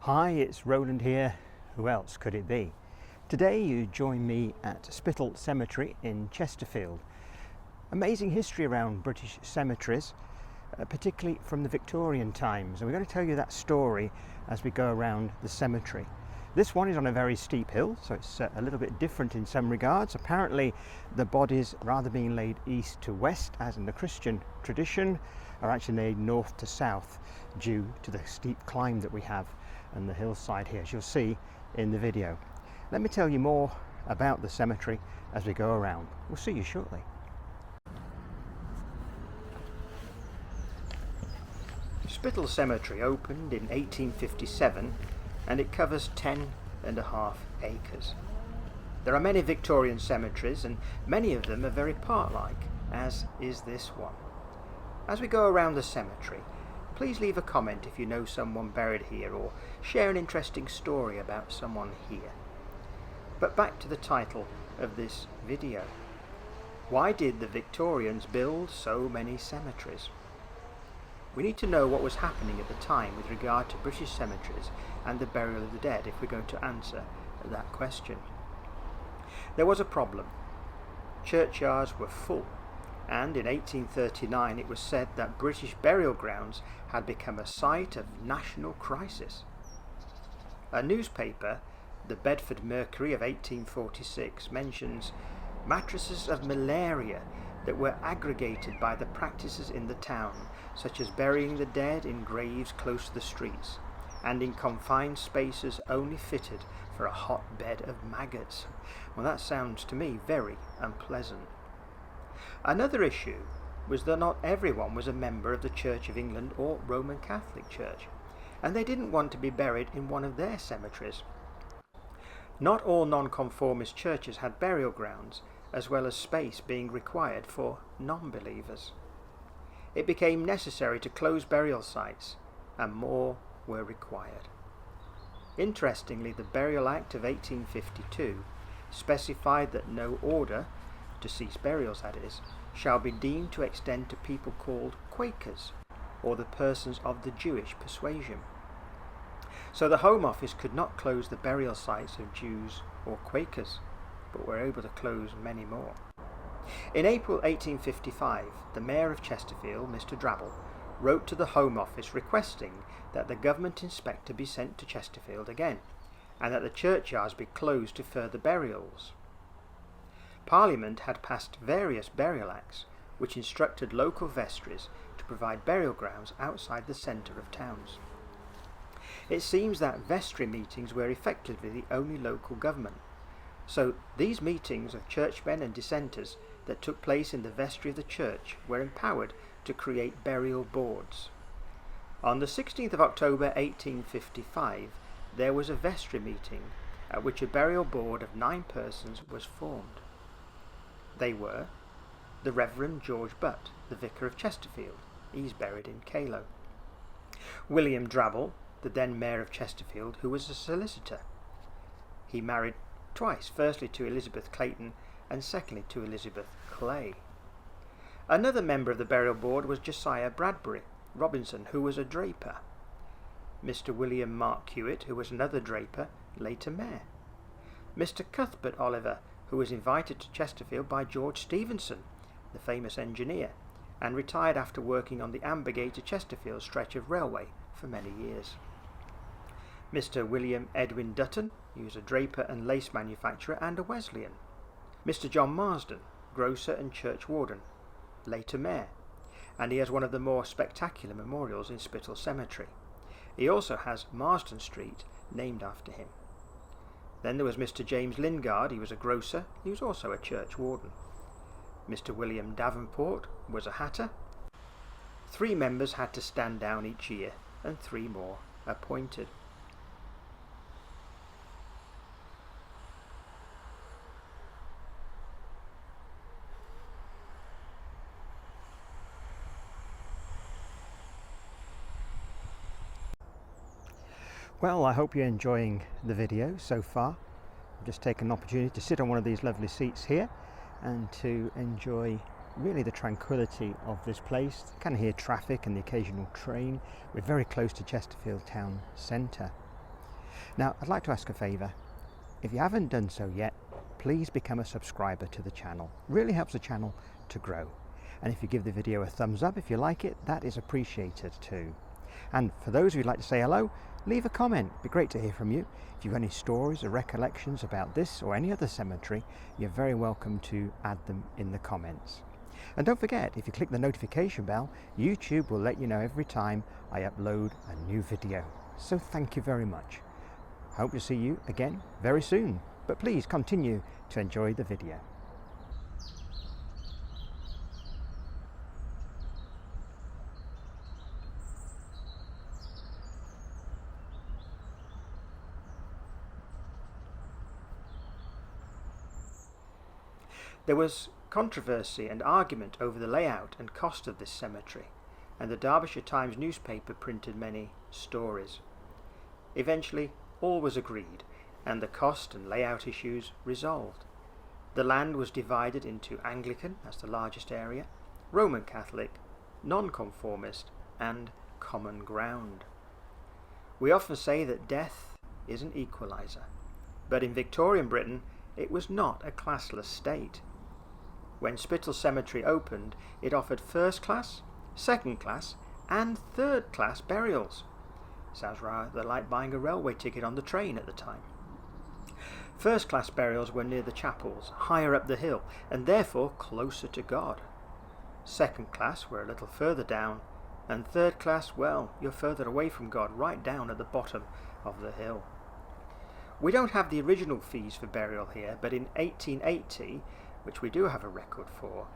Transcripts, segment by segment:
Hi, it's Roland here. Who else could it be? Today you join me at Spital Cemetery in Chesterfield. Amazing history around British cemeteries, particularly from the Victorian times, and we're going to tell you that story as we go around the cemetery. This one is on a very steep hill, so it's a little bit different in some regards. Apparently the bodies, rather being laid east to west as in the Christian tradition, are actually laid north to south due to the steep climb that we have and the hillside here, as you'll see in the video. Let me tell you more about the cemetery as we go around. We'll see you shortly. Spital Cemetery opened in 1857 and it covers 10.5 acres. There are many Victorian cemeteries and many of them are very park-like, as is this one. As we go around the cemetery, please leave a comment if you know someone buried here or share an interesting story about someone here. But back to the title of this video. Why did the Victorians build so many cemeteries? We need to know what was happening at the time with regard to British cemeteries and the burial of the dead if we're going to answer that question. There was a problem. Churchyards were full, and in 1839 it was said that British burial grounds had become a site of national crisis. A newspaper, the Bedford Mercury of 1846, mentions mattresses of malaria that were aggregated by the practices in the town, such as burying the dead in graves close to the streets and in confined spaces only fitted for a hotbed of maggots. Well, that sounds to me very unpleasant. Another issue was that not everyone was a member of the Church of England or Roman Catholic Church, and they didn't want to be buried in one of their cemeteries. Not all nonconformist churches had burial grounds, as well as space being required for non-believers. It became necessary to close burial sites, and more were required. Interestingly, the Burial Act of 1852 specified that no order, to cease burials that is, shall be deemed to extend to people called Quakers, or the persons of the Jewish persuasion. So the Home Office could not close the burial sites of Jews or Quakers, but were able to close many more. In April 1855, the Mayor of Chesterfield, Mr. Drabble, wrote to the Home Office requesting that the government inspector be sent to Chesterfield again, and that the churchyards be closed to further burials. Parliament had passed various burial acts which instructed local vestries to provide burial grounds outside the centre of towns. It seems that vestry meetings were effectively the only local government, so these meetings of churchmen and dissenters that took place in the vestry of the church were empowered to create burial boards. On the 16th of October 1855 there was a vestry meeting at which a burial board of 9 persons was formed. They were the Reverend George Butt, the Vicar of Chesterfield. He's buried in Calo. William Drabble, the then Mayor of Chesterfield, who was a solicitor. He married twice, firstly to Elizabeth Clayton and secondly to Elizabeth Clay. Another member of the burial board was Josiah Bradbury Robinson, who was a draper. Mr. William Mark Hewitt, who was another draper, later mayor. Mr. Cuthbert Oliver, who was invited to Chesterfield by George Stephenson, the famous engineer, and retired after working on the Ambergate to Chesterfield stretch of railway for many years. Mr. William Edwin Dutton, he was a draper and lace manufacturer and a Wesleyan. Mr. John Marsden, grocer and church warden, later mayor, and he has one of the more spectacular memorials in Spital Cemetery. He also has Marsden Street named after him. Then there was Mr. James Lingard, he was a grocer, he was also a church warden. Mr. William Davenport was a hatter. 3 members had to stand down each year and 3 more appointed. Well, I hope you're enjoying the video so far. I've just taken an opportunity to sit on one of these lovely seats here and to enjoy really the tranquility of this place. You can hear traffic and the occasional train. We're very close to Chesterfield town centre. Now, I'd like to ask a favour. If you haven't done so yet, please become a subscriber to the channel. It really helps the channel to grow. And if you give the video a thumbs up if you like it, that is appreciated too. And for those who'd like to say hello, leave a comment. It'd be great to hear from you. If you've got any stories or recollections about this or any other cemetery, you're very welcome to add them in the comments. And don't forget, if you click the notification bell, YouTube will let you know every time I upload a new video. So thank you very much. I hope to see you again very soon, but please continue to enjoy the video. There was controversy and argument over the layout and cost of this cemetery, and the Derbyshire Times newspaper printed many stories. Eventually, all was agreed, and the cost and layout issues resolved. The land was divided into Anglican, that's the largest area, Roman Catholic, Nonconformist, and Common Ground. We often say that death is an equaliser, but in Victorian Britain it was not a classless state. When Spital Cemetery opened, it offered first class, second class, and third class burials. Sounds rather like buying a railway ticket on the train at the time. First class burials were near the chapels, higher up the hill, and therefore closer to God. Second class were a little further down, and third class, well, you're further away from God, right down at the bottom of the hill. We don't have the original fees for burial here, but in 1880, which we do have a record for,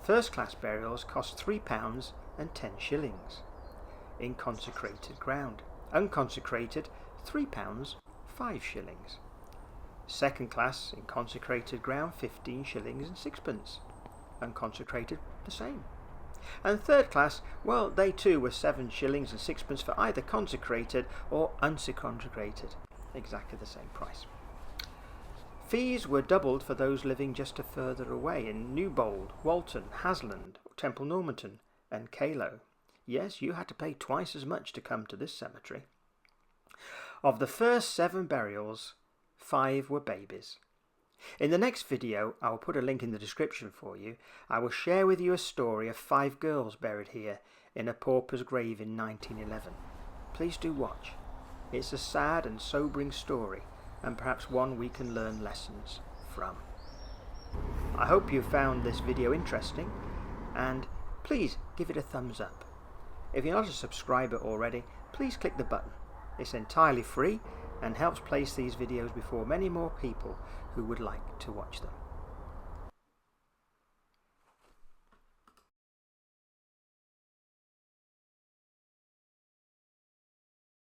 first class burials cost £3 and 10 shillings in consecrated ground. Unconsecrated, £3, 5 shillings. Second class in consecrated ground, 15 shillings and 6pence. Unconsecrated, the same. And third class, well, they too were 7 shillings and 6pence for either consecrated or unconsecrated. Exactly the same price. Fees were doubled for those living just a further away in Newbold, Walton, Hasland, Temple Normanton and Calo. Yes, you had to pay twice as much to come to this cemetery. Of the first 7 burials, 5 were babies. In the next video, I will put a link in the description for you. I will share with you a story of 5 girls buried here in a pauper's grave in 1911. Please do watch. It's a sad and sobering story, and perhaps one we can learn lessons from. I hope you found this video interesting, and please give it a thumbs up. If you're not a subscriber already, please click the button. It's entirely free and helps place these videos before many more people who would like to watch them.